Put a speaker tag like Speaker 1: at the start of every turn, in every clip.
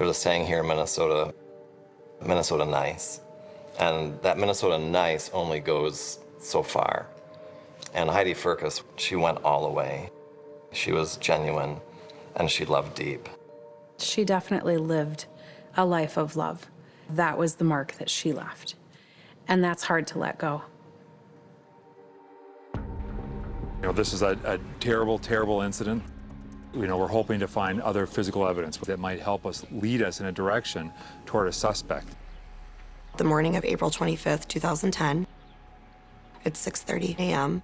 Speaker 1: There's a saying here in Minnesota, Minnesota nice. And that Minnesota nice only goes so far. And Heidi Firkus, she went all the way. She was genuine, and she loved deep.
Speaker 2: She definitely lived a life of love. That was the mark that she left. And that's hard to let go.
Speaker 3: This is a terrible, terrible incident. We're hoping to find other physical evidence that might help us, lead us in a direction toward a suspect.
Speaker 4: The morning of April 25th, 2010, at 6:30 a.m.,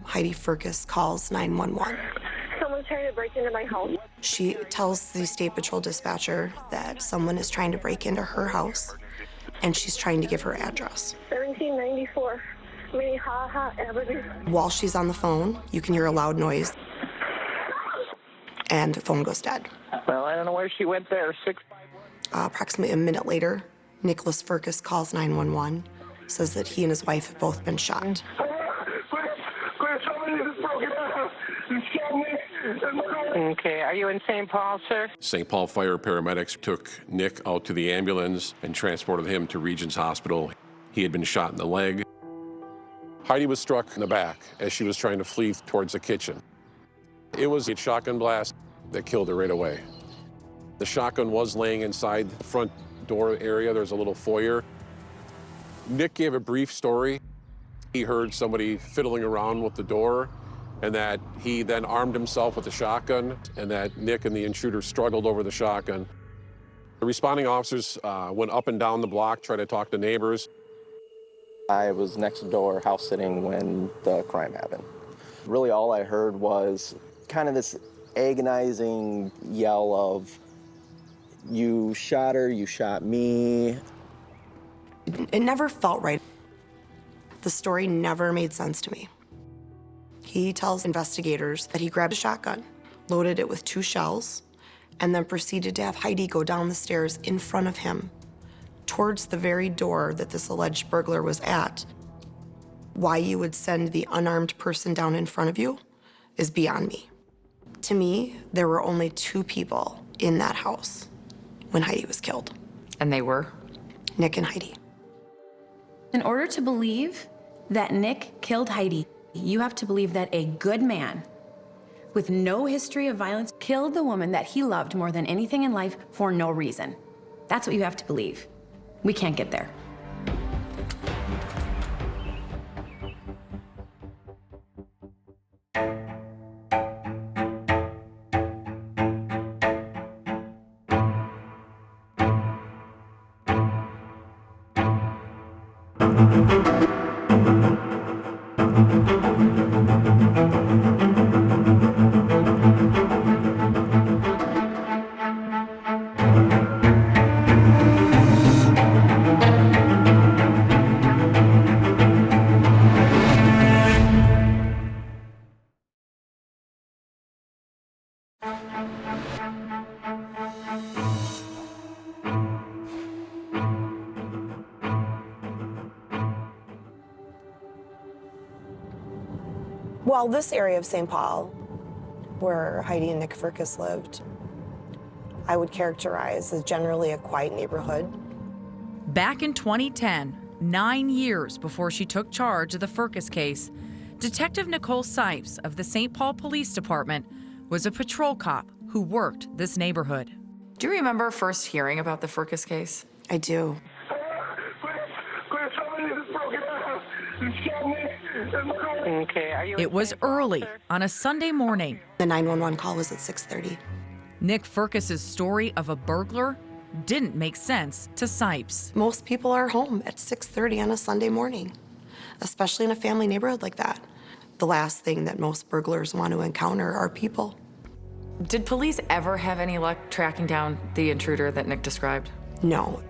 Speaker 4: Heidi Firkus calls 911.
Speaker 5: Someone's trying to break into my house.
Speaker 4: She tells the State Patrol dispatcher that someone is trying to break into her house, and she's trying to give her address.
Speaker 5: 1794 Minnehaha Avenue.
Speaker 4: While she's on the phone, you can hear a loud noise, and the phone goes dead.
Speaker 6: Well, I don't know where she went there.
Speaker 4: Approximately a minute later, Nicholas Firkus calls 911, says that he and his wife have both been shot.
Speaker 6: Okay, are you in St. Paul, sir?
Speaker 7: St. Paul fire paramedics took Nick out to the ambulance and transported him to Regions Hospital. He had been shot in the leg. Heidi was struck in the back as she was trying to flee towards the kitchen. It was a shotgun blast that killed her right away. The shotgun was laying inside the front door area. There's a little foyer. Nick gave a brief story. He heard somebody fiddling around with the door, and that he then armed himself with a shotgun, and that Nick and the intruder struggled over the shotgun. The responding officers went up and down the block, tried to talk to neighbors.
Speaker 8: I was next door house sitting when the crime happened. Really all I heard was kind of this agonizing yell of, "You shot her, you shot me."
Speaker 4: It never felt right. The story never made sense to me. He tells investigators that he grabbed a shotgun, loaded it with 2 shells, and then proceeded to have Heidi go down the stairs in front of him towards the very door that this alleged burglar was at. Why you would send the unarmed person down in front of you is beyond me. To me, there were only 2 people in that house when Heidi was killed.
Speaker 9: And they were?
Speaker 4: Nick and Heidi.
Speaker 2: In order to believe that Nick killed Heidi, you have to believe that a good man with no history of violence killed the woman that he loved more than anything in life for no reason. That's what you have to believe. We can't get there.
Speaker 4: Well, this area of St. Paul, where Heidi and Nick Firkus lived, I would characterize as generally a quiet neighborhood.
Speaker 10: Back in 2010, 9 years before she took charge of the Firkus case, Detective Nicole Sipes of the St. Paul Police Department was a patrol cop who worked this neighborhood.
Speaker 9: Do you remember first hearing about the Firkus case?
Speaker 4: I do.
Speaker 6: Okay, are you in
Speaker 10: It was
Speaker 6: St. Paul,
Speaker 10: early
Speaker 6: sir?
Speaker 10: on a Sunday morning.
Speaker 4: The 911 call was at 6:30.
Speaker 10: Nick Firkus's story of a burglar didn't make sense to Sipes.
Speaker 4: Most people are home at 6:30 on a Sunday morning, especially in a family neighborhood like that. The last thing that most burglars want to encounter are people.
Speaker 9: Did police ever have any luck tracking down the intruder that Nick described?
Speaker 4: No.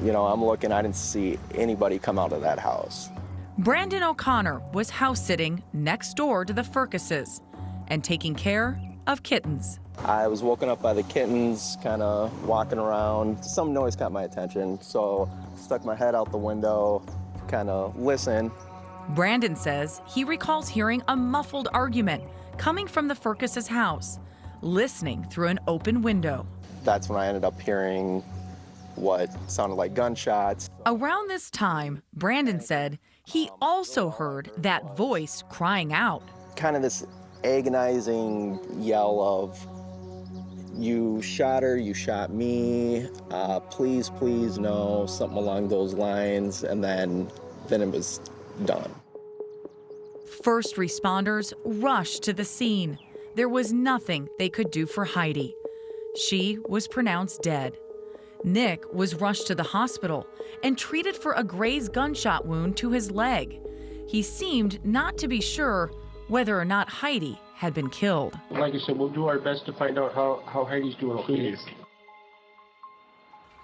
Speaker 8: I'm looking, I didn't see anybody come out of that house.
Speaker 10: Brandon O'Connor was house sitting next door to the Firkuses and taking care of kittens.
Speaker 8: I was woken up by the kittens, kind of walking around. Some noise caught my attention, so stuck my head out the window, kind of listened.
Speaker 10: Brandon says he recalls hearing a muffled argument coming from the Firkuses' house, listening through an open window.
Speaker 8: That's when I ended up hearing what sounded like gunshots.
Speaker 10: Around this time, Brandon said he also heard that voice crying out.
Speaker 8: Kind of this agonizing yell of, "You shot her, you shot me, please, please, no," something along those lines, and then it was done.
Speaker 10: First responders rushed to the scene. There was nothing they could do for Heidi. She was pronounced dead. Nick was rushed to the hospital and treated for a grazed gunshot wound to his leg. He seemed not to be sure whether or not Heidi had been killed.
Speaker 11: Like I said, we'll do our best to find out how Heidi's doing, please.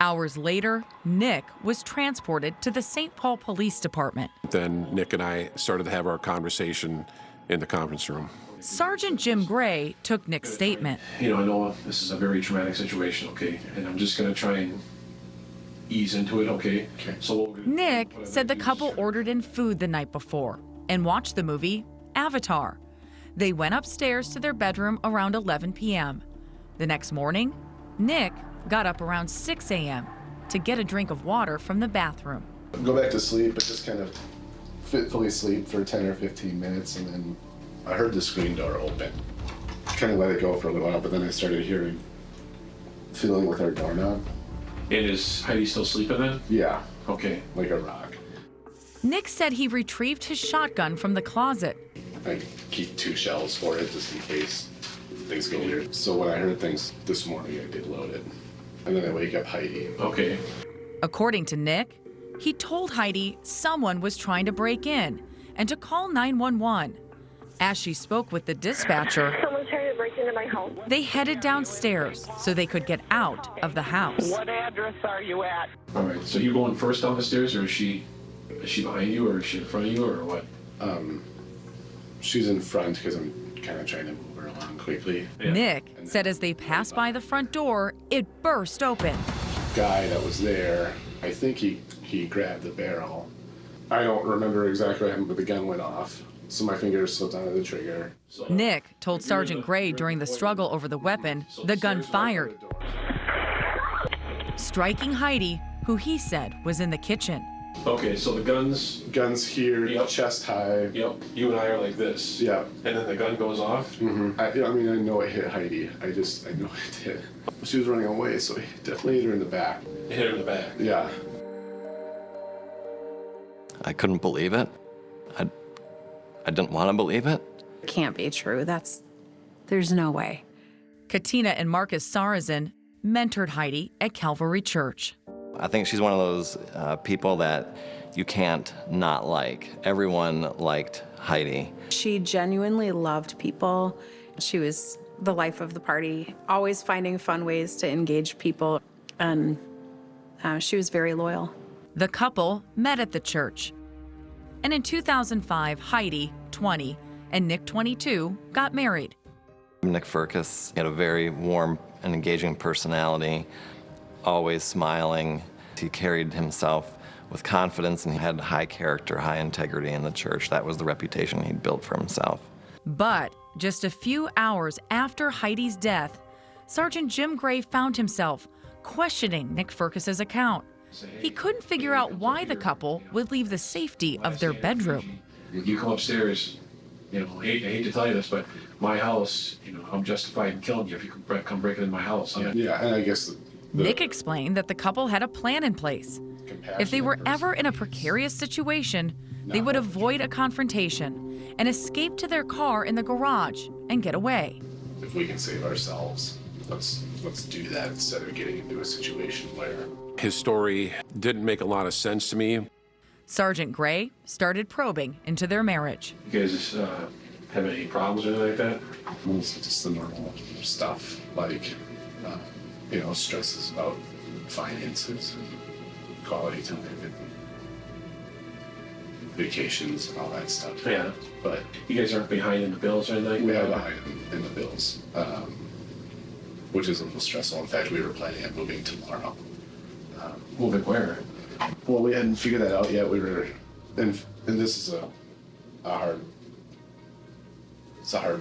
Speaker 10: Hours later, Nick was transported to the St. Paul Police Department.
Speaker 7: Then Nick and I started to have our conversation in the conference room.
Speaker 10: Sergeant Jim Gray took Nick's statement.
Speaker 12: You know, I know this is a very traumatic situation, okay? And I'm just gonna try and ease into it, okay? So
Speaker 10: Nick said the couple ordered in food the night before and watched the movie Avatar. They went upstairs to their bedroom around 11 p.m. The next morning, Nick got up around 6 a.m. to get a drink of water from the bathroom.
Speaker 13: Go back to sleep, but just kind of fitfully sleep for 10 or 15 minutes, and then I heard the screen door open. Kind of let it go for a little while, but then I started feeling with our doorknob.
Speaker 12: And is Heidi still sleeping then?
Speaker 13: Yeah.
Speaker 12: Okay.
Speaker 13: Like a rock.
Speaker 10: Nick said he retrieved his shotgun from the closet.
Speaker 13: I keep 2 shells for it just in case things go weird. So when I heard things this morning, I did load it. And then I wake up Heidi.
Speaker 12: Okay.
Speaker 10: According to Nick, he told Heidi someone was trying to break in and to call 911. As she spoke with the dispatcher,
Speaker 5: Someone's trying to break into my house.
Speaker 10: they headed downstairs so they could get out of the house.
Speaker 6: What address are you at?
Speaker 12: All right, so you going first down the stairs, or is she behind you, or is she in front of you, or what?
Speaker 13: She's in front because I'm kind of trying to move her along quickly.
Speaker 12: Yeah.
Speaker 10: Nick said as they passed by the front door, it burst open.
Speaker 13: Guy that was there, I think he grabbed the barrel. I don't remember exactly what happened, but the gun went off. So my fingers slipped onto the trigger.
Speaker 10: Nick told Sergeant Gray during the struggle over the weapon, the gun fired, striking Heidi, who he said was in the kitchen.
Speaker 12: Okay, so the
Speaker 13: Gun's here,
Speaker 12: Yep.
Speaker 13: chest high.
Speaker 12: Yep. You and I are like this.
Speaker 13: Yeah.
Speaker 12: And then the gun goes off.
Speaker 13: Mm-hmm. I know it hit Heidi. I know it did. She was running away, so he definitely hit her in the back.
Speaker 12: Hit her in the back.
Speaker 13: Yeah.
Speaker 1: I couldn't believe it. I didn't want to believe it.
Speaker 2: Can't be true. There's no way.
Speaker 10: Katina and Marcus Sarazin mentored Heidi at Calvary Church.
Speaker 1: I think she's one of those people that you can't not like. Everyone liked Heidi.
Speaker 2: She genuinely loved people. She was the life of the party, always finding fun ways to engage people, and she was very loyal.
Speaker 10: The couple met at the church. And in 2005, Heidi, 20, and Nick, 22, got married.
Speaker 1: Nick Firkus had a very warm and engaging personality, always smiling. He carried himself with confidence, and he had high character, high integrity in the church. That was the reputation he'd built for himself.
Speaker 10: But just a few hours after Heidi's death, Sergeant Jim Gray found himself questioning Nick Firkus's account. He couldn't figure out why the couple would leave the safety of their bedroom.
Speaker 12: You come upstairs, I hate to tell you this, but my house, I'm justified in killing you if you come breaking in my house.
Speaker 13: Yeah, and I guess
Speaker 10: Nick explained that the couple had a plan in place. If they were ever in a precarious situation, they would avoid a confrontation and escape to their car in the garage and get away.
Speaker 13: if we can save ourselves, let's do that instead of getting into a situation where...
Speaker 7: His story didn't make a lot of sense to me.
Speaker 10: Sergeant Gray started probing into their marriage.
Speaker 12: You guys have any problems or anything like that?
Speaker 13: It's just the normal stuff, like, stresses about finances and quality time and vacations and all that stuff.
Speaker 12: Yeah.
Speaker 13: But
Speaker 12: you guys aren't behind in the bills or anything?
Speaker 13: we are behind in the bills, which is a little stressful. In fact, we were planning on moving tomorrow.
Speaker 12: Moving where?
Speaker 13: Well, we hadn't figured that out yet. We were, and this is a hard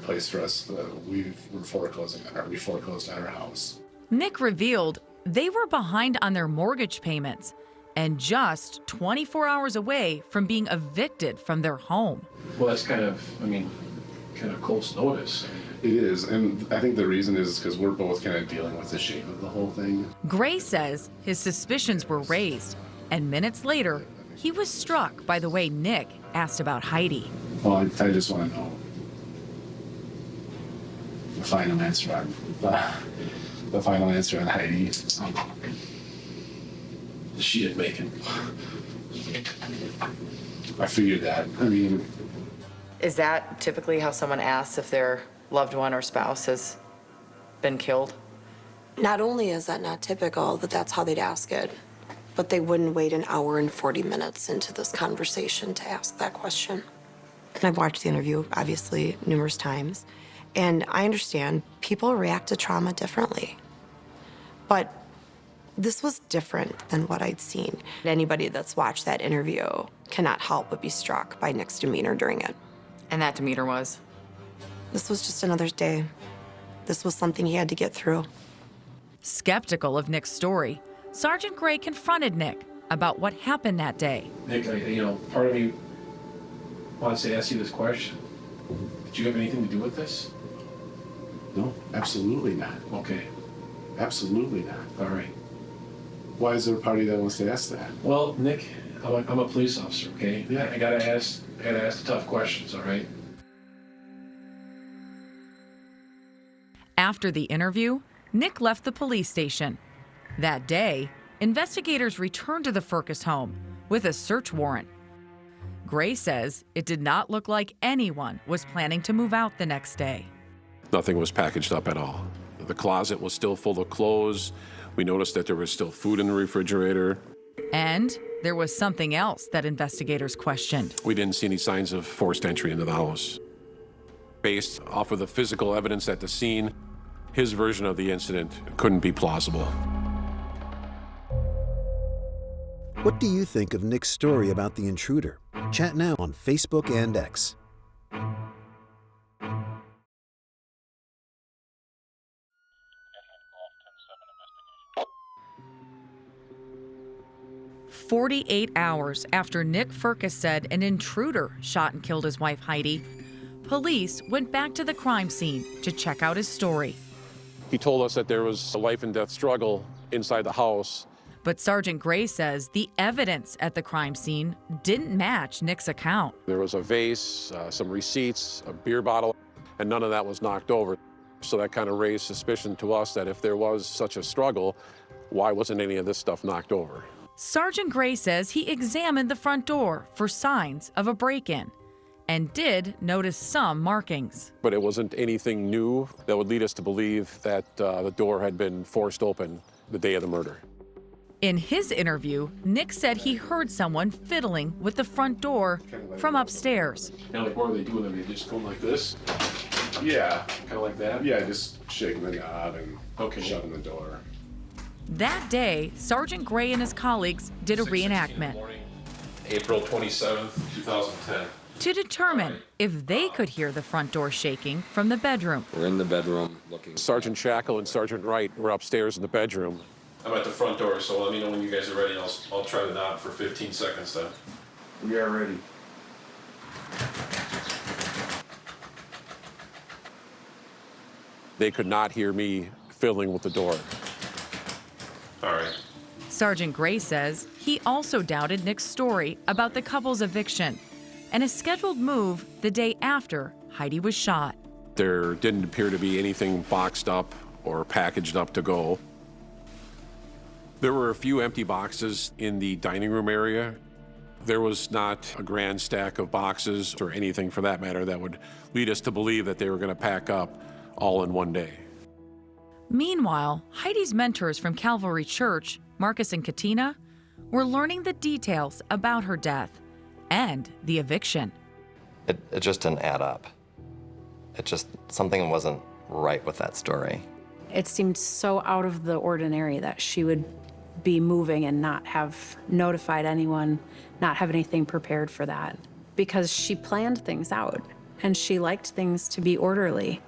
Speaker 13: place for us. We foreclosed on our house.
Speaker 10: Nick revealed they were behind on their mortgage payments and just 24 hours away from being evicted from their home.
Speaker 12: Well, that's kind of close notice.
Speaker 13: It is, and I think the reason is because we're both kind of dealing with the shape of the whole thing.
Speaker 10: Gray says his suspicions were raised, and minutes later, he was struck by the way Nick asked about Heidi.
Speaker 13: Well, I just want to know the final answer on the final answer on Heidi.
Speaker 12: She didn't make it.
Speaker 13: I figured that. I mean,
Speaker 9: Is that typically how someone asks if their loved one or spouse has been killed?
Speaker 4: Not only is that not typical that that's how they'd ask it, but they wouldn't wait an hour and 40 minutes into this conversation to ask that question. And I've watched the interview, obviously, numerous times, and I understand people react to trauma differently. But this was different than what I'd seen. Anybody that's watched that interview cannot help but be struck by Nick's demeanor during it.
Speaker 9: And that demeanor was?
Speaker 4: This was just another day. This was something he had to get through.
Speaker 10: Skeptical of Nick's story, Sergeant Gray confronted Nick about what happened that day.
Speaker 12: Nick, part of me wants to ask you this question. Did you have anything to do with this?
Speaker 13: no, absolutely not.
Speaker 12: Okay,
Speaker 13: Absolutely not.
Speaker 12: all right.
Speaker 13: Why is there a party that wants to ask that?
Speaker 12: Well, Nick, I'm a police officer, okay?
Speaker 13: Yeah.
Speaker 12: I gotta ask the tough questions, all right?
Speaker 10: After the interview, Nick left the police station. That day, investigators returned to the Firkus home with a search warrant. Gray says it did not look like anyone was planning to move out the next day.
Speaker 7: Nothing was packaged up at all. The closet was still full of clothes. We noticed that there was still food in the refrigerator.
Speaker 10: And there was something else that investigators questioned.
Speaker 7: We didn't see any signs of forced entry into the house. Based off of the physical evidence at the scene, his version of the incident couldn't be plausible.
Speaker 14: What do you think of Nick's story about the intruder? Chat now on Facebook and X. "48 hours after Nick Firkus said an intruder shot and killed his wife Heidi, police went back to the crime scene to check out his story.
Speaker 7: He told us that there was a life and death struggle inside the house.
Speaker 10: But Sergeant Gray says the evidence at the crime scene didn't match Nick's account.
Speaker 7: There was a vase, some receipts, a beer bottle, and none of that was knocked over. So that kind of raised suspicion to us that if there was such a struggle, why wasn't any of this stuff knocked over?
Speaker 10: Sergeant Gray says he examined the front door for signs of a break-in and did notice some markings.
Speaker 7: But it wasn't anything new that would lead us to believe that the door had been forced open the day of the murder.
Speaker 10: In his interview, Nick said he heard someone fiddling with the front door from upstairs.
Speaker 12: Now, like, what are they doing? Are they just going like this?
Speaker 13: Yeah.
Speaker 12: Kind of like that?
Speaker 13: Yeah, just shaking the knob and
Speaker 12: Okay.
Speaker 13: shutting the door.
Speaker 10: That day, Sergeant Gray and his colleagues did a
Speaker 12: 6:16 in the
Speaker 10: reenactment
Speaker 12: morning, April 27th, 2010.
Speaker 10: to determine if they could hear the front door shaking from the bedroom.
Speaker 15: We're in the bedroom looking.
Speaker 7: Sergeant Shackle and Sergeant Wright were upstairs in the bedroom.
Speaker 12: I'm at the front door, so let me know when you guys are ready. I'll try the knob for 15 seconds then.
Speaker 13: We are ready.
Speaker 7: They could not hear me fiddling with the door.
Speaker 12: All right.
Speaker 10: Sergeant Gray says he also doubted Nick's story about the couple's eviction and a scheduled move the day after Heidi was shot.
Speaker 7: There didn't appear to be anything boxed up or packaged up to go. There were a few empty boxes in the dining room area. There was not a grand stack of boxes or anything for that matter that would lead us to believe that they were going to pack up all in one day.
Speaker 10: Meanwhile, Heidi's mentors from Calvary Church, Marcus and Katina, were learning the details about her death and the eviction.
Speaker 1: It just didn't add up. Something wasn't right with that story.
Speaker 2: It seemed so out of the ordinary that she would be moving and not have notified anyone, not have anything prepared for that, because she planned things out and she liked things to be orderly.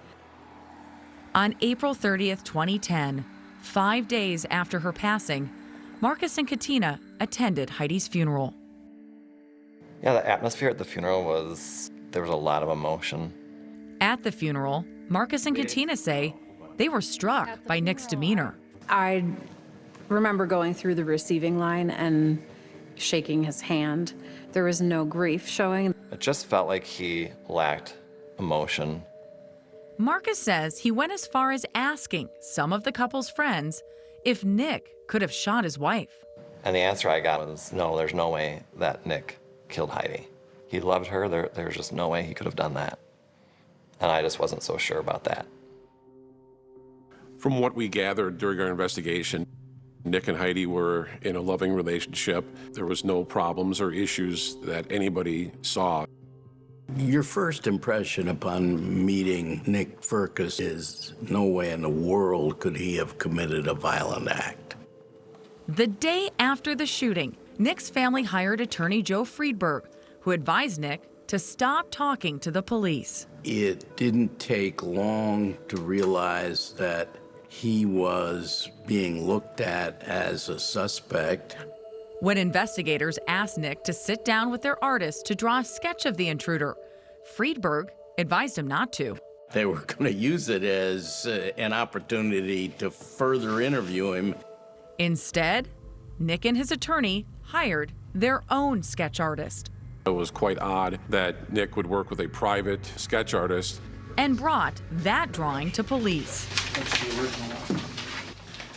Speaker 10: On April 30th, 2010, 5 days after her passing, Marcus and Katina attended Heidi's funeral.
Speaker 1: Yeah, the atmosphere at the funeral there was a lot of emotion.
Speaker 10: At the funeral, Marcus and Katina say they were struck by Nick's demeanor.
Speaker 2: I remember going through the receiving line and shaking his hand. There was no grief showing.
Speaker 1: It just felt like he lacked emotion.
Speaker 10: Marcus says he went as far as asking some of the couple's friends if Nick could have shot his wife.
Speaker 1: And the answer I got was, no, there's no way that Nick killed Heidi. He loved her. There's just no way he could have done that. And I just wasn't so sure about that.
Speaker 7: From what we gathered during our investigation, Nick and Heidi were in a loving relationship. There was no problems or issues that anybody saw.
Speaker 15: Your first impression upon meeting Nick Firkus is no way in the world could he have committed a violent act.
Speaker 10: The day after the shooting, Nick's family hired attorney Joe Friedberg, who advised Nick to stop talking to the police.
Speaker 15: It didn't take long to realize that he was being looked at as a suspect.
Speaker 10: When investigators asked Nick to sit down with their artist to draw a sketch of the intruder, Friedberg advised him not to.
Speaker 15: They were going to use it as an opportunity to further interview him.
Speaker 10: Instead, Nick and his attorney hired their own sketch artist.
Speaker 7: It was quite odd that Nick would work with a private sketch artist.
Speaker 10: And brought that drawing to police.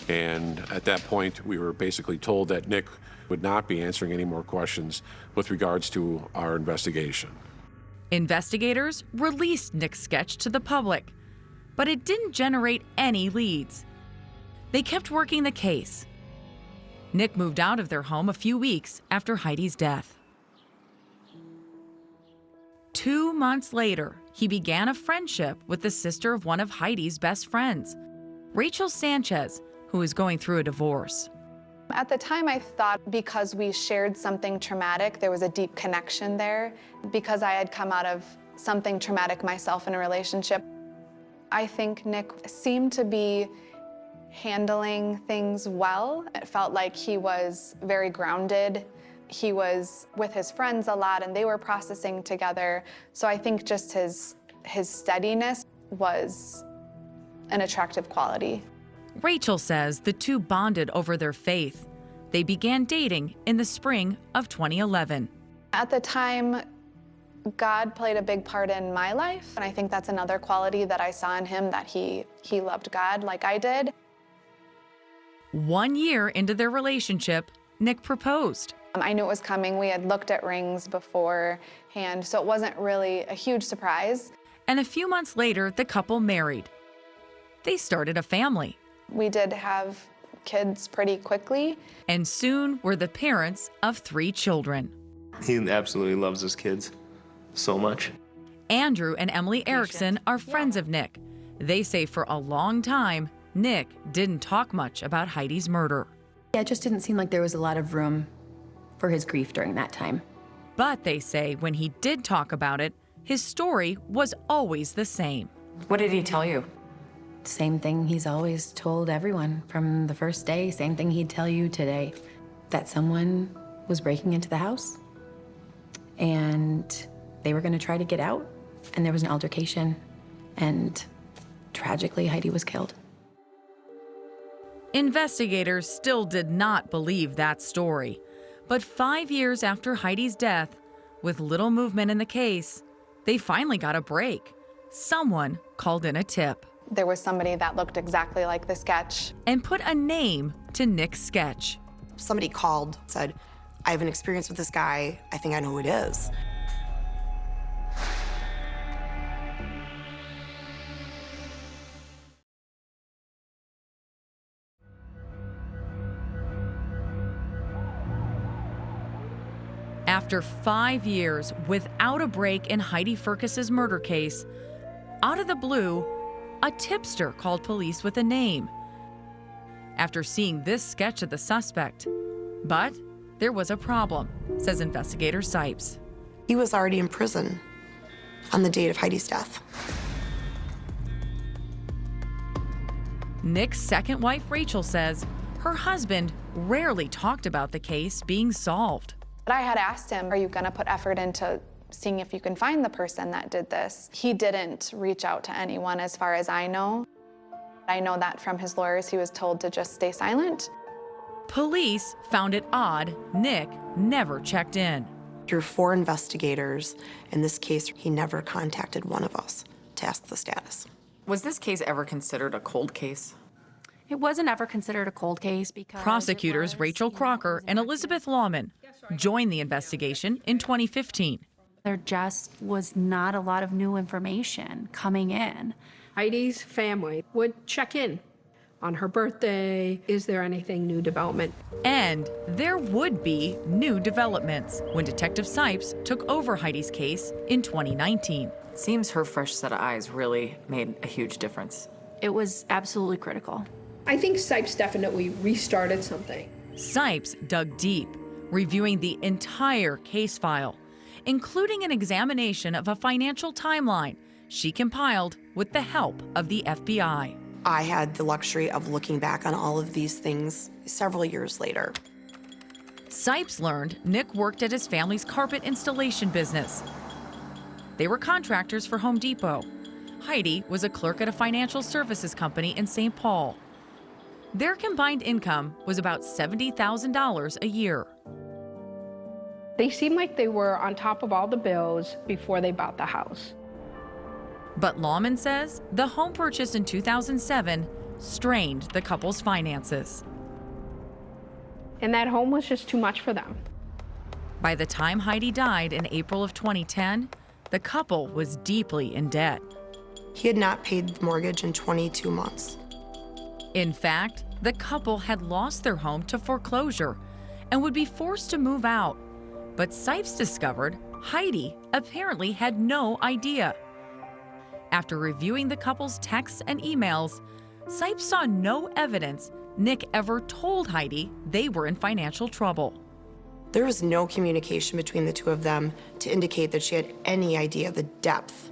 Speaker 7: And at that point, we were basically told that Nick would not be answering any more questions with regards to our investigation.
Speaker 10: Investigators released Nick's sketch to the public, but it didn't generate any leads. They kept working the case. Nick moved out of their home a few weeks after Heidi's death. 2 months later, he began a friendship with the sister of one of Heidi's best friends, Rachel Sanchez, who is going through a divorce.
Speaker 16: At the time, I thought because we shared something traumatic, there was a deep connection there. Because I had come out of something traumatic myself in a relationship, I think Nick seemed to be handling things well. It felt like he was very grounded. He was with his friends a lot, and they were processing together. So I think just his steadiness was an attractive quality.
Speaker 10: Rachel says the two bonded over their faith. They began dating in the spring of 2011.
Speaker 16: At the time, God played a big part in my life, and I think that's another quality that I saw in him, that he loved God like I did.
Speaker 10: 1 year into their relationship, Nick proposed.
Speaker 16: I knew it was coming. We had looked at rings beforehand, so it wasn't really a huge surprise.
Speaker 10: And a few months later, the couple married. They started a family.
Speaker 16: We did have kids pretty quickly.
Speaker 10: And soon were the parents of 3 children.
Speaker 17: He absolutely loves his kids so much.
Speaker 10: Andrew and Emily Erickson are friends of Nick. They say for a long time, Nick didn't talk much about Heidi's murder.
Speaker 2: Yeah, it just didn't seem like there was a lot of room for his grief during that time.
Speaker 10: But they say when he did talk about it, his story was always the same.
Speaker 2: What did he tell you? Same thing he's always told everyone from the first day, same thing he'd tell you today, that someone was breaking into the house and they were gonna try to get out, and there was an altercation, and tragically Heidi was killed.
Speaker 10: Investigators still did not believe that story. But 5 years after Heidi's death, with little movement in the case, they finally got a break. Someone called in a tip.
Speaker 16: There was somebody that looked exactly like the sketch.
Speaker 10: And put a name to Nick's sketch.
Speaker 4: Somebody called, said, I have an experience with this guy. I think I know who it is.
Speaker 10: After 5 years without a break in Heidi Firkus's murder case, out of the blue, a tipster called police with a name. After seeing this sketch of the suspect, but there was a problem, says investigator Sipes.
Speaker 4: He was already in prison on the date of Heidi's death.
Speaker 10: Nick's second wife, Rachel, says her husband rarely talked about the case being solved.
Speaker 16: But I had asked him, are you gonna put effort into seeing if you can find the person that did this? He didn't reach out to anyone as far as I know. I know that from his lawyers, he was told to just stay silent.
Speaker 10: Police found it odd Nick never checked in.
Speaker 4: Through 4 investigators, in this case, he never contacted one of us to ask the status.
Speaker 9: Was this case ever considered a cold case?
Speaker 2: It wasn't ever considered a cold case because
Speaker 10: Prosecutors Rachel Crocker and Elizabeth Lawman joined the investigation in 2015.
Speaker 2: there just was not a lot of new information coming in.
Speaker 18: Heidi's family would check in on her birthday. Is there anything new development?
Speaker 10: And there would be new developments when Detective Sipes took over Heidi's case in 2019.
Speaker 9: Seems her fresh set of eyes really made a huge difference.
Speaker 2: It was absolutely critical.
Speaker 18: I think Sipes definitely restarted something.
Speaker 10: Sipes dug deep, reviewing the entire case file, including an examination of a financial timeline she compiled with the help of the FBI.
Speaker 4: I had the luxury of looking back on all of these things several years later.
Speaker 10: Sipes learned Nick worked at his family's carpet installation business. They were contractors for Home Depot. Heidi was a clerk at a financial services company in St. Paul. Their combined income was about $70,000 a year.
Speaker 18: They seemed like they were on top of all the bills before they bought the house.
Speaker 10: But Lawman says the home purchase in 2007 strained the couple's finances.
Speaker 18: And that home was just too much for them.
Speaker 10: By the time Heidi died in April of 2010, the couple was deeply in debt.
Speaker 4: He had not paid the mortgage in 22 months.
Speaker 10: In fact, the couple had lost their home to foreclosure and would be forced to move out. But Sipes discovered Heidi apparently had no idea. After reviewing the couple's texts and emails, Sipes saw no evidence Nick ever told Heidi they were in financial trouble.
Speaker 4: There was no communication between the two of them to indicate that she had any idea the depth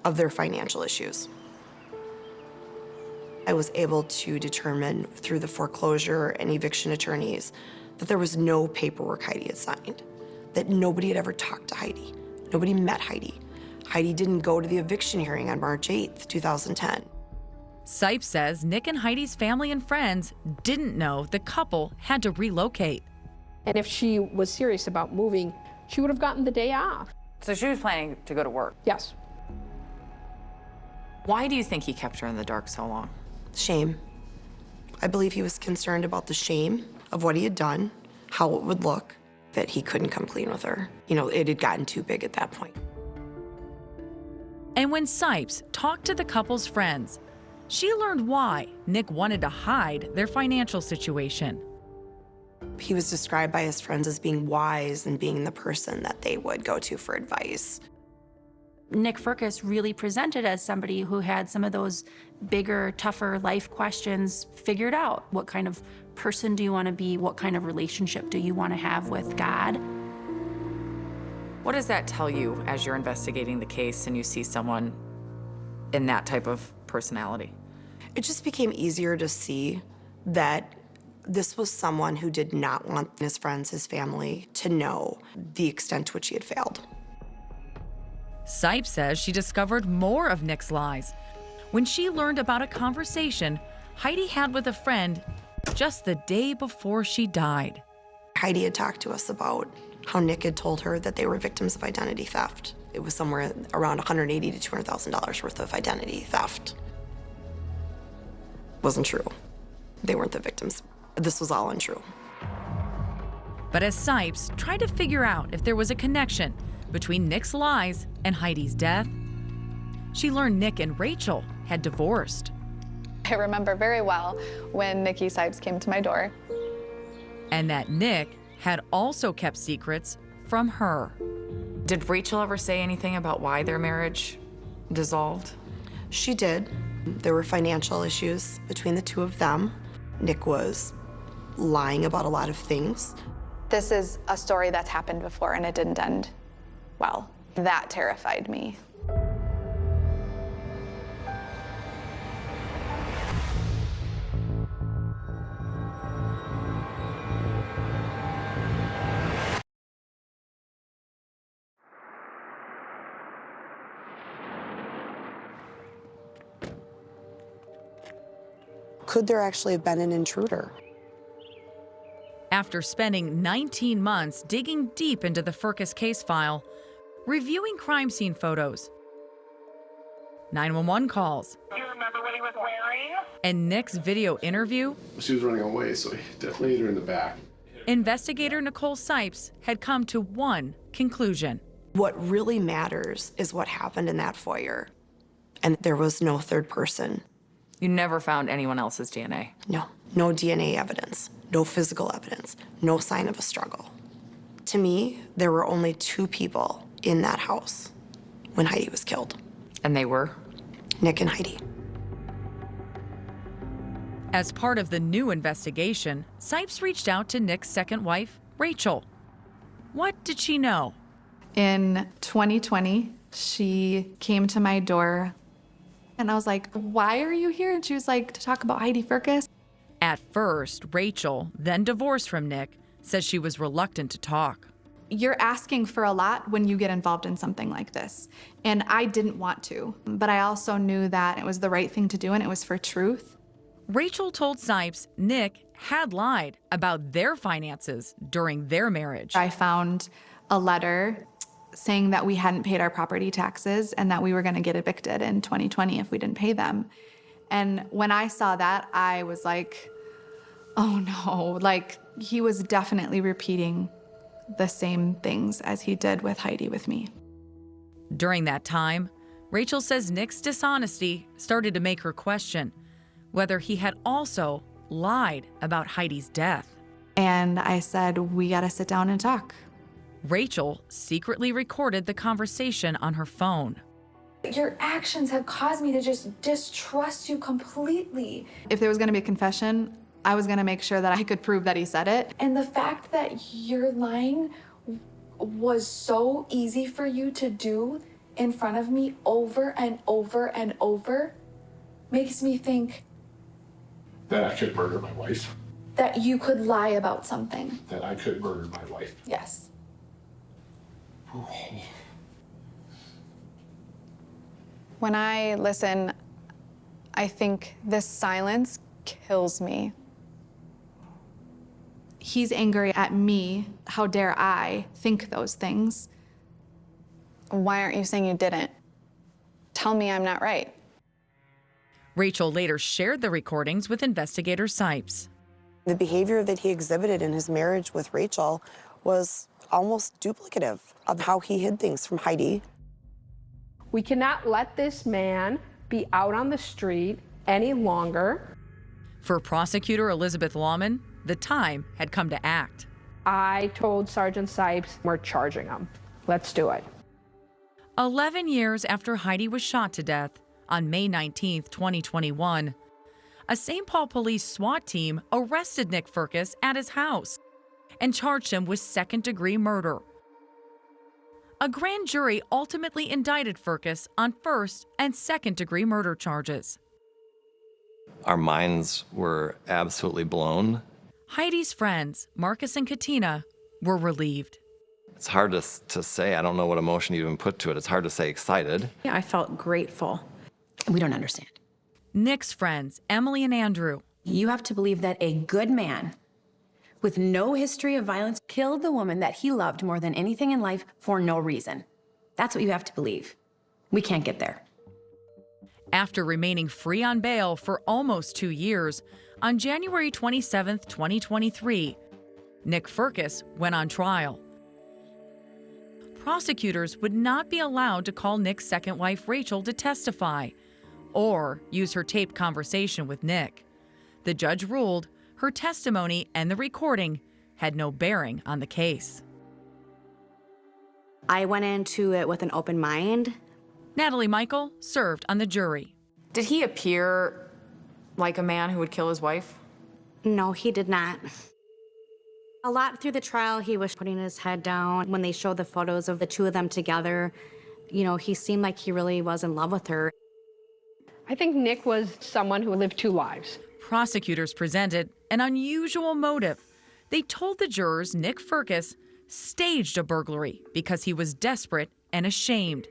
Speaker 4: of their financial issues. I was able to determine through the foreclosure and eviction attorneys that there was no paperwork Heidi had signed, that nobody had ever talked to Heidi, nobody met Heidi. Heidi didn't go to the eviction hearing on March 8th, 2010.
Speaker 10: Sipes says Nick and Heidi's family and friends didn't know the couple had to relocate.
Speaker 18: And if she was serious about moving, she would have gotten the day off.
Speaker 9: So she was planning to go to work?
Speaker 18: Yes.
Speaker 9: Why do you think he kept her in the dark so long?
Speaker 4: Shame. I believe he was concerned about the shame of what he had done, how it would look, that he couldn't come clean with her. You know, it had gotten too big at that point.
Speaker 10: And when Sipes talked to the couple's friends, she learned why Nick wanted to hide their financial situation.
Speaker 4: He was described by his friends as being wise and being the person that they would go to for advice.
Speaker 2: Nick Firkus really presented as somebody who had some of those bigger, tougher life questions figured out. What kind of person do you want to be? What kind of relationship do you want to have with God?
Speaker 9: What does that tell you as you're investigating the case and you see someone in that type of personality?
Speaker 4: It just became easier to see that this was someone who did not want his friends, his family, to know the extent to which he had failed.
Speaker 10: Sipes says she discovered more of Nick's lies when she learned about a conversation Heidi had with a friend just the day before she died.
Speaker 4: Heidi had talked to us about how Nick had told her that they were victims of identity theft. It was somewhere around $180,000 to $200,000 worth of identity theft. Wasn't true. They weren't the victims. This was all untrue.
Speaker 10: But as Sipes tried to figure out if there was a connection between Nick's lies and Heidi's death, she learned Nick and Rachel had divorced.
Speaker 16: I remember very well when Nikki Sipes came to my door.
Speaker 10: And that Nick had also kept secrets from her.
Speaker 9: Did Rachel ever say anything about why their marriage dissolved?
Speaker 4: She did. There were financial issues between the two of them. Nick was lying about a lot of things.
Speaker 16: This is a story that's happened before and it didn't end well. That terrified me.
Speaker 4: Could there actually have been an intruder?
Speaker 10: After spending 19 months digging deep into the Firkus case file, reviewing crime scene photos, 911 calls,
Speaker 6: Do you remember what he was wearing?
Speaker 10: and Nick's video interview,
Speaker 13: She was running away, so he definitely hit her in the back.
Speaker 10: investigator Nicole Sipes had come to one conclusion.
Speaker 4: What really matters is what happened in that foyer. And there was no third person.
Speaker 9: You never found anyone else's DNA?
Speaker 4: No. No DNA evidence. No physical evidence. No sign of a struggle. To me, there were only two people in that house when Heidi was killed.
Speaker 9: And they were?
Speaker 4: Nick and Heidi.
Speaker 10: As part of the new investigation, Sipes reached out to Nick's second wife, Rachel. What did she know?
Speaker 16: In 2020, she came to my door and I was like, "Why are you here?" And she was like, "To talk about Heidi Firkus."
Speaker 10: At first, Rachel, then divorced from Nick, says she was reluctant to talk.
Speaker 16: You're asking for a lot when you get involved in something like this. And I didn't want to, but I also knew that it was the right thing to do and it was for truth.
Speaker 10: Rachel told Sipes Nick had lied about their finances during their marriage.
Speaker 16: I found a letter saying that we hadn't paid our property taxes and that we were going to get evicted in 2020 if we didn't pay them. And when I saw that, I was like, oh no, like he was definitely repeating the same things as he did with Heidi with me.
Speaker 10: During that time, Rachel says Nick's dishonesty started to make her question whether he had also lied about Heidi's death.
Speaker 16: And I said, we got to sit down and talk.
Speaker 10: Rachel secretly recorded the conversation on her phone.
Speaker 16: Your actions have caused me to just distrust you completely. If there was going to be a confession, I was going to make sure that I could prove that he said it. And the fact that you're lying was so easy for you to do in front of me over and over and over makes me think
Speaker 12: That I could murder my wife.
Speaker 16: that you could lie about something.
Speaker 12: That I could murder my wife.
Speaker 16: Yes. When I listen, I think this silence kills me. He's angry at me. How dare I think those things? Why aren't you saying you didn't? Tell me I'm not right.
Speaker 10: Rachel later shared the recordings with investigator Sipes.
Speaker 4: The behavior that he exhibited in his marriage with Rachel was almost duplicative of how he hid things from Heidi.
Speaker 18: We cannot let this man be out on the street any longer.
Speaker 10: For prosecutor Elizabeth Lawman, the time had come to act.
Speaker 18: I told Sergeant Sipes, we're charging him. Let's do it.
Speaker 10: 11 years after Heidi was shot to death, on May 19, 2021, a St. Paul police SWAT team arrested Nick Firkus at his house and charged him with second-degree murder. A grand jury ultimately indicted Firkus on first- and second-degree murder charges.
Speaker 1: Our minds were absolutely blown.
Speaker 10: Heidi's friends, Marcus and Katina, were relieved.
Speaker 1: It's hard to say. I don't know what emotion you even put to it. It's hard to say excited.
Speaker 2: Yeah, I felt grateful. We don't understand.
Speaker 10: Nick's friends, Emily and Andrew.
Speaker 2: You have to believe that a good man with no history of violence killed the woman that he loved more than anything in life for no reason. That's what you have to believe. We can't get there.
Speaker 10: After remaining free on bail for almost 2 years, on January 27, 2023, Nick Firkus went on trial. Prosecutors would not be allowed to call Nick's second wife, Rachel, to testify or use her taped conversation with Nick. The judge ruled her testimony and the recording had no bearing on the case.
Speaker 19: I went into it with an open mind.
Speaker 10: Natalie Michael served on the jury.
Speaker 9: Did he appear like a man who would kill his wife?
Speaker 19: No, he did not. A lot through the trial, he was putting his head down. When they showed the photos of the two of them together, he seemed like he really was in love with her.
Speaker 18: I think Nick was someone who lived two lives.
Speaker 10: Prosecutors presented an unusual motive. They told the jurors Nick Firkus staged a burglary because he was desperate and ashamed.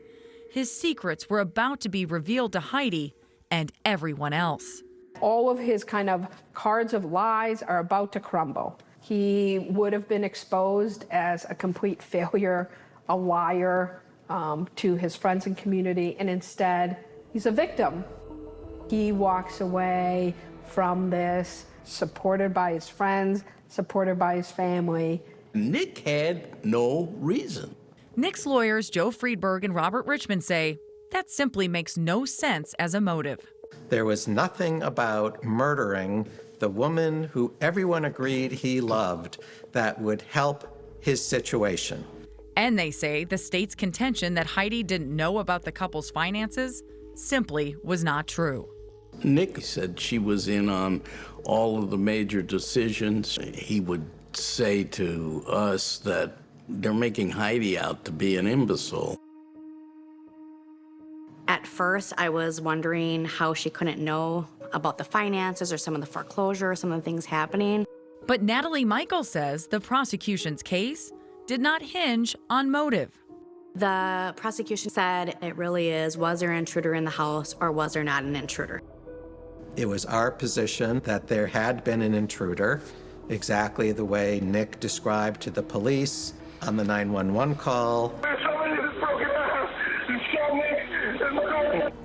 Speaker 10: His secrets were about to be revealed to Heidi and everyone else.
Speaker 18: All of his kind of cards of lies are about to crumble. He would have been exposed as a complete failure, a liar to his friends and community, and instead, he's a victim. He walks away from this supported by his friends, supported by his family.
Speaker 15: Nick had no reason.
Speaker 10: Nick's lawyers, Joe Friedberg and Robert Richmond, say that simply makes no sense as a motive.
Speaker 20: There was nothing about murdering the woman who everyone agreed he loved that would help his situation.
Speaker 10: And they say the state's contention that Heidi didn't know about the couple's finances simply was not true.
Speaker 15: Nick said she was in on all of the major decisions. He would say to us that they're making Heidi out to be an imbecile.
Speaker 19: At first, I was wondering how she couldn't know about the finances or some of the foreclosure, some of the things happening.
Speaker 10: But Natalie Michael says the prosecution's case did not hinge on motive.
Speaker 19: The prosecution said it really is, was there an intruder in the house or was there not an intruder?
Speaker 20: It was our position that there had been an intruder, exactly the way Nick described to the police on the 911 call,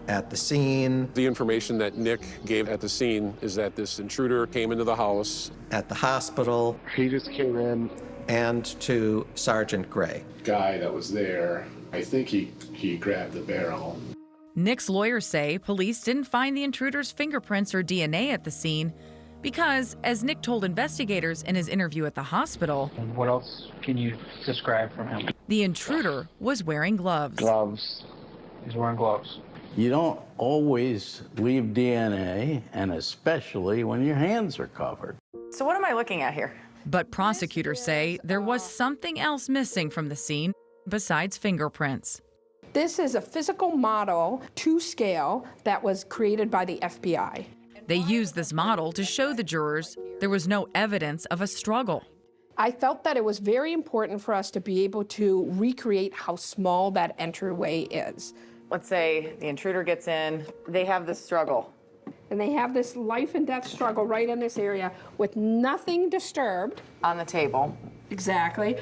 Speaker 20: at the scene.
Speaker 7: The information that Nick gave at the scene is that this intruder came into the house.
Speaker 20: At the hospital.
Speaker 13: He just came in.
Speaker 20: And to Sergeant Gray.
Speaker 13: Guy that was there, I think he grabbed the barrel.
Speaker 10: Nick's lawyers say police didn't find the intruder's fingerprints or DNA at the scene because, as Nick told investigators in his interview at the hospital,
Speaker 11: What else can you describe from him?
Speaker 10: the intruder was wearing gloves.
Speaker 11: Gloves. He's wearing gloves.
Speaker 15: You don't always leave DNA, and especially when your hands are covered.
Speaker 9: So what am I looking at here?
Speaker 10: But prosecutors say there was something else missing from the scene besides fingerprints.
Speaker 18: This is a physical model to scale that was created by the FBI.
Speaker 10: They used this model to show the jurors there was no evidence of a struggle.
Speaker 18: I felt that it was very important for us to be able to recreate how small that entryway is.
Speaker 9: Let's say the intruder gets in, they have this struggle.
Speaker 18: And they have this life and death struggle right in this area with nothing disturbed.
Speaker 9: On the table.
Speaker 18: Exactly.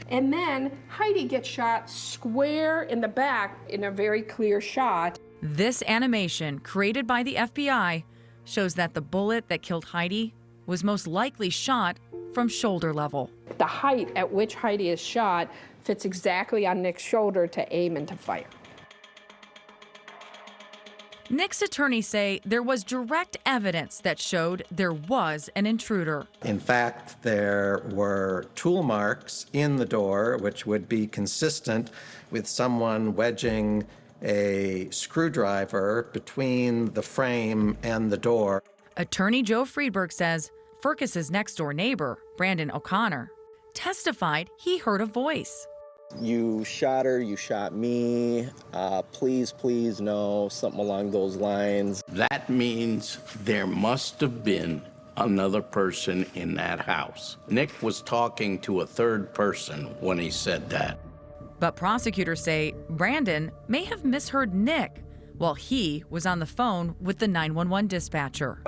Speaker 18: And then Heidi gets shot square in the back in a very clear shot.
Speaker 10: This animation, created by the FBI, shows that the bullet that killed Heidi was most likely shot from shoulder level.
Speaker 18: The height at which Heidi is shot fits exactly on Nick's shoulder to aim and to fire.
Speaker 10: Nick's attorneys say there was direct evidence that showed there was an intruder.
Speaker 20: In fact, there were tool marks in the door, which would be consistent with someone wedging a screwdriver between the frame and the door.
Speaker 10: Attorney Joe Friedberg says Firkus's next-door neighbor, Brandon O'Connor, testified he heard a voice.
Speaker 8: You shot her, you shot me, please, please, no, something along those lines.
Speaker 15: That means there must have been another person in that house. Nick was talking to a third person when he said that.
Speaker 10: But prosecutors say Brandon may have misheard Nick while he was on the phone with the 911 dispatcher.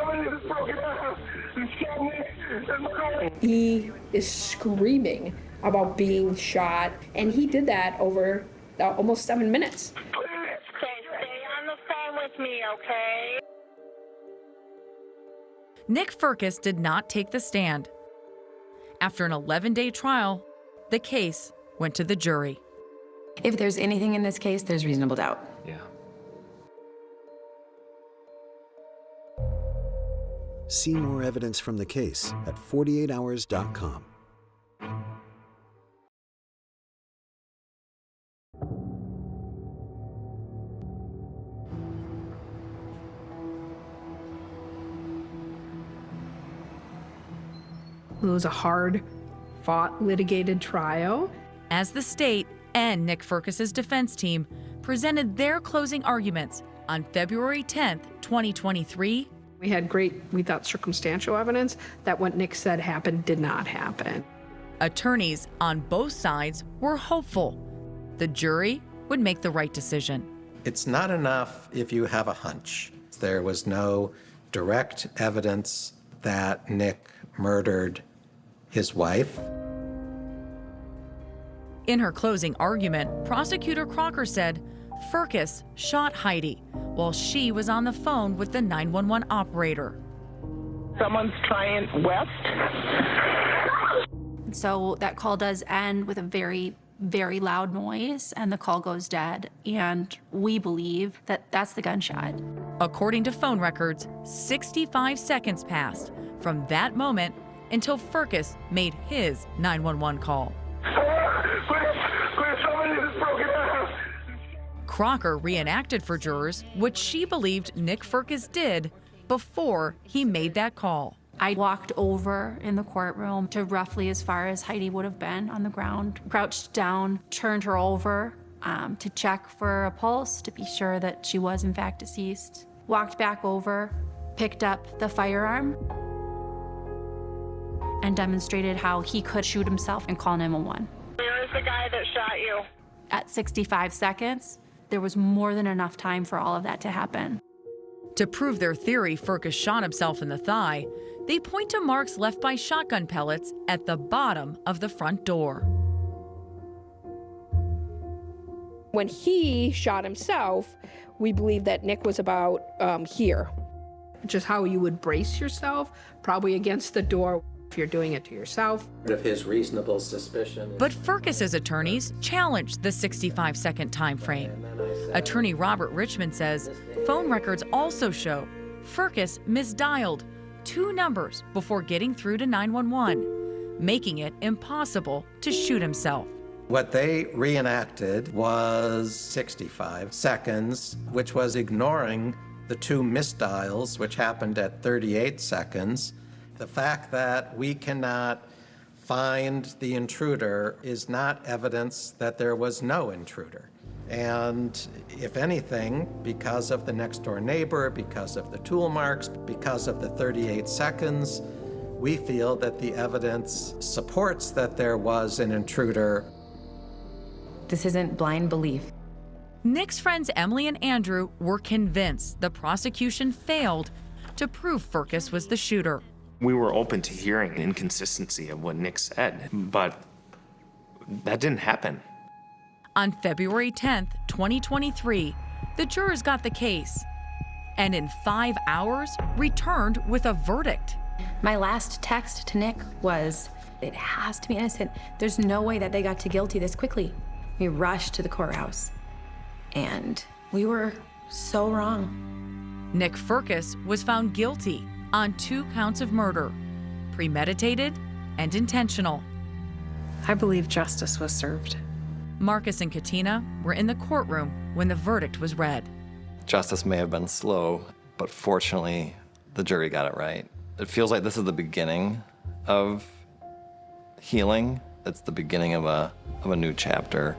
Speaker 18: He is screaming about being shot, and he did that over almost 7 minutes.
Speaker 6: Stay on the phone with me, okay?
Speaker 10: Nick Firkus did not take the stand. After an 11-day trial, the case went to the jury.
Speaker 2: If there's anything in this case, there's reasonable doubt.
Speaker 12: Yeah.
Speaker 21: See more evidence from the case at 48hours.com.
Speaker 18: It was a hard-fought, litigated trial.
Speaker 10: As the state and Nick Firkus's defense team presented their closing arguments on February 10th, 2023,
Speaker 18: we had great, we thought, circumstantial evidence that what Nick said happened did not happen.
Speaker 10: attorneys on both sides were hopeful the jury would make the right decision.
Speaker 20: It's not enough if you have a hunch. There was no direct evidence that Nick murdered his wife.
Speaker 10: In her closing argument, Prosecutor Crocker said Firkus shot Heidi while she was on the phone with the 911 operator.
Speaker 6: Someone's trying west.
Speaker 2: So that call does end with a very, very loud noise, and the call goes dead. And we believe that that's the gunshot.
Speaker 10: According to phone records, 65 seconds passed from that moment until Firkus made his 911 call. Crocker reenacted for jurors what she believed Nick Firkus did before he made that call.
Speaker 2: I walked over in the courtroom to roughly as far as Heidi would have been on the ground, crouched down, turned her over to check for a pulse to be sure that she was in fact deceased. Walked back over, picked up the firearm, and demonstrated how he could shoot himself and call 911.
Speaker 6: Where is the guy that shot you?
Speaker 2: At 65 seconds, there was more than enough time for all of that to happen.
Speaker 10: To prove their theory Firkus shot himself in the thigh, they point to marks left by shotgun pellets at the bottom of the front door.
Speaker 18: When he shot himself, we believe that Nick was about here. Just how you would brace yourself, probably against the door if you're doing it to yourself.
Speaker 20: Of his reasonable suspicion.
Speaker 10: But Firkus's attorneys challenged the 65-second time frame. Attorney Robert Richmond says phone records also show Firkus misdialed 2 numbers before getting through to 911, making it impossible to shoot himself.
Speaker 20: What they reenacted was 65 seconds, which was ignoring the 2 misdials, which happened at 38 seconds. The fact that we cannot find the intruder is not evidence that there was no intruder. And if anything, because of the next door neighbor, because of the tool marks, because of the 38 seconds, we feel that the evidence supports that there was an intruder.
Speaker 2: This isn't blind belief.
Speaker 10: Nick's friends Emily and Andrew were convinced the prosecution failed to prove Firkus was the shooter.
Speaker 17: We were open to hearing an inconsistency of what Nick said, but that didn't happen.
Speaker 10: On February 10th, 2023, the jurors got the case and in 5 hours returned with a verdict.
Speaker 2: My last text to Nick was, it has to be innocent. There's no way that they got to guilty this quickly. We rushed to the courthouse and we were so wrong.
Speaker 10: Nick Firkus was found guilty on 2 counts of murder, premeditated and intentional.
Speaker 2: I believe justice was served.
Speaker 10: Marcus and Katina were in the courtroom when the verdict was read.
Speaker 1: Justice may have been slow, but fortunately, the jury got it right. It feels like this is the beginning of healing. It's the beginning of a new chapter.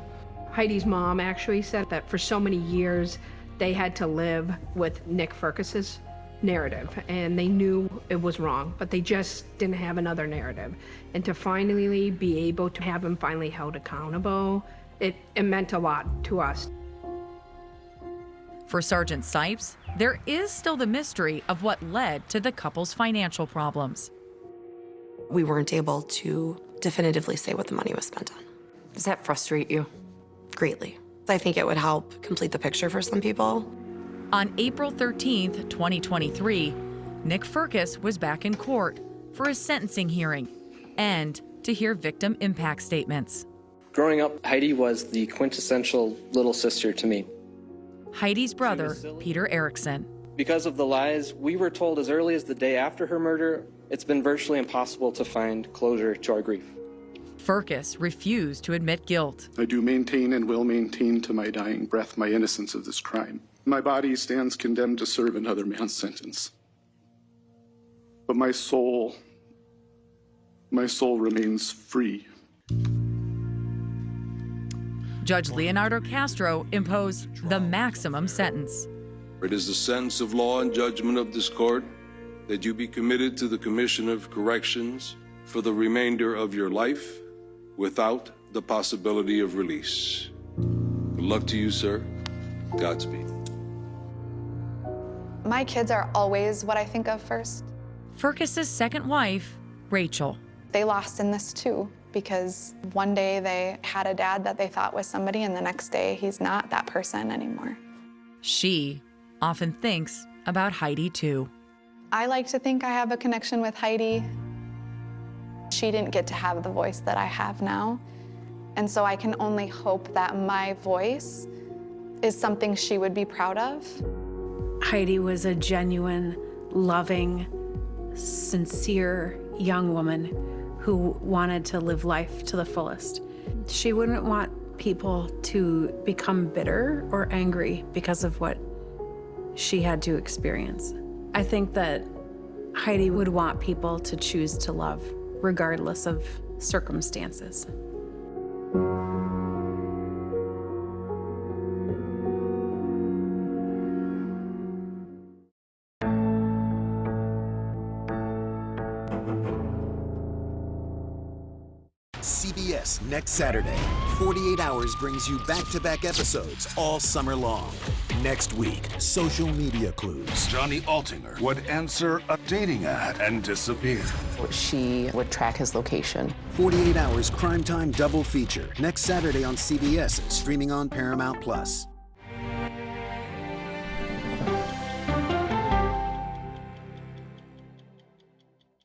Speaker 18: Heidi's mom actually said that for so many years, they had to live with Nick Firkus's narrative, and they knew it was wrong, but they just didn't have another narrative. And to finally be able to have him finally held accountable, it meant a lot to us.
Speaker 10: For Sergeant Sipes, there is still the mystery of what led to the couple's financial problems.
Speaker 4: We weren't able to definitively say what the money was spent on.
Speaker 9: Does that frustrate you?
Speaker 4: Greatly. I think it would help complete the picture for some people.
Speaker 10: On April 13th, 2023, Nick Firkus was back in court for a sentencing hearing and to hear victim impact statements.
Speaker 3: Growing up, Heidi was the quintessential little sister to me.
Speaker 10: Heidi's brother, Peter Erickson.
Speaker 3: Because of the lies we were told as early as the day after her murder, it's been virtually impossible to find closure to our grief.
Speaker 10: Firkus refused to admit guilt.
Speaker 13: I do maintain and will maintain to my dying breath my innocence of this crime. My body stands condemned to serve another man's sentence. But my soul remains free.
Speaker 10: Judge Leonardo Castro imposed the maximum sentence.
Speaker 22: It is the sentence of law and judgment of this court that you be committed to the Commission of Corrections for the remainder of your life without the possibility of release. Good luck to you, sir. Godspeed.
Speaker 16: My kids are always what I think of first.
Speaker 10: Firkus's second wife, Rachel.
Speaker 16: They lost in this too, because one day they had a dad that they thought was somebody, and the next day he's not that person anymore.
Speaker 10: She often thinks about Heidi too.
Speaker 16: I like to think I have a connection with Heidi. She didn't get to have the voice that I have now, and so I can only hope that my voice is something she would be proud of.
Speaker 2: Heidi was a genuine, loving, sincere young woman who wanted to live life to the fullest. She wouldn't want people to become bitter or angry because of what she had to experience. I think that Heidi would want people to choose to love, regardless of circumstances.
Speaker 21: CBS next Saturday. 48 Hours brings you back-to-back episodes all summer long. Next week, social media clues.
Speaker 5: Johnny Altinger would answer a dating ad and disappear.
Speaker 14: She would track his location.
Speaker 21: 48 Hours primetime double feature next Saturday on CBS, streaming on Paramount+.